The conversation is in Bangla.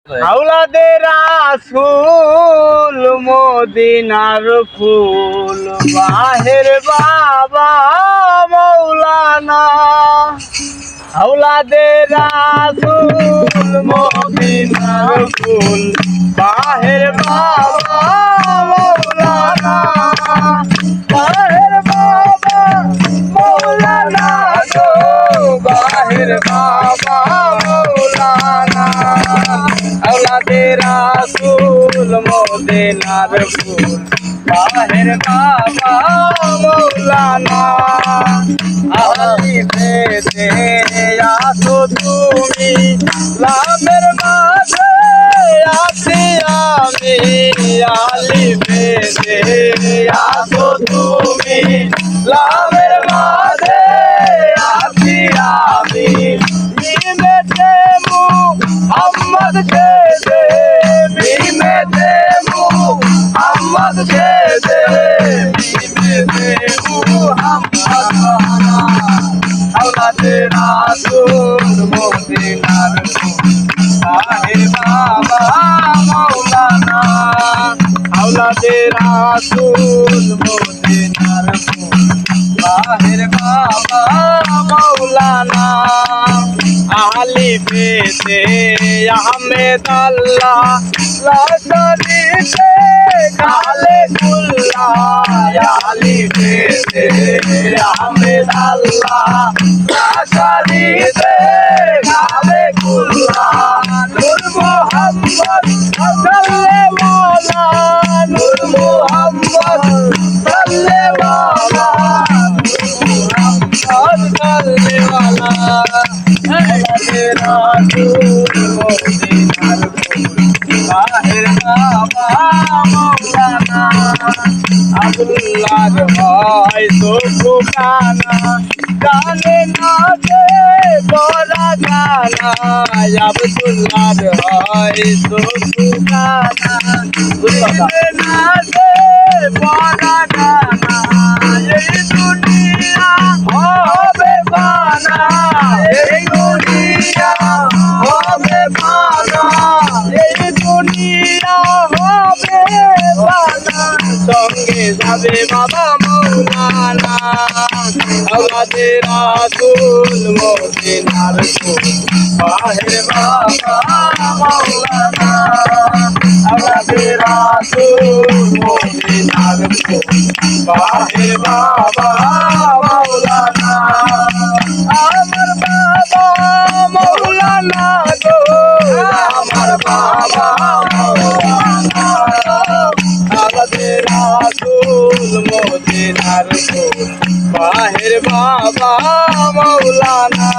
আওলাদে রাসূল মদিনার ফুল বাহের বাবা মৌলানা। আওলাদে রাসূল মদিনার ফুল বাহের বাবা মৌলানা। বাহের বাবা মৌলানা গো, বাহের বাবা মৌলানা। আওলাদে রাসূল মদিনার ফুল বাহের বাবা মৌলানা। আলিফেতে আসো তুমি, লামের মাঝে আছি আমি। আলিফেতে আসো তুমি, লামের মাঝে আছি আমি। মিমেতে মুহাম্মদ কে দে, মিমেতে মুহাম্মদ কে দে, মিমেতে মুহাম্মদ। আওলাদে রাসূল মদিনার ফুল বাহের বাবা মৌলানা। আওলাদে রাসূল মদিনার ফুল বাহের বাবা মৌলানা। আলিফেতে আহমেদ আল্লাহ, লাশরিতে খালেকুল্লাহ। আলিফেতে আহমেদ আল্লাহ, লাশরিতে খালেকুল্লাহ। নূর মুহাম্মদ সাল্লে মাওলা, নূর মুহাম্মদ সাল্লে মাওলা, নূর মুহাম্মদ সাল্লে মাওলা। আওলাদে রাসূল মদিনার ফুল বাহের বাবা মৌলানা। আব্দুল্লাহর হয় সুবহানা, জানে না যে বলা জানা। আব্দুল্লাহর হয় সুবহানা, জানে না যে বলা জানা। এই দুনিয়া হবে ফানা, এই দুনিয়া হবে ফানা, এই দুনিয়া হবে ফানা। সঙ্গে যাবে বাবা মৌলানা। আওলাদে রাসূল মদিনার ফুল বাহের বাবা মৌলানা। আওলাদে রাসূল মদিনার ফুল বাহের বাবা মৌলানা। আমার বাবা মৌলানা গো, আমার বাবা মৌলানা। আওলাদে রাসূল মদিনার ফুল বাহের বাবা মৌলানা।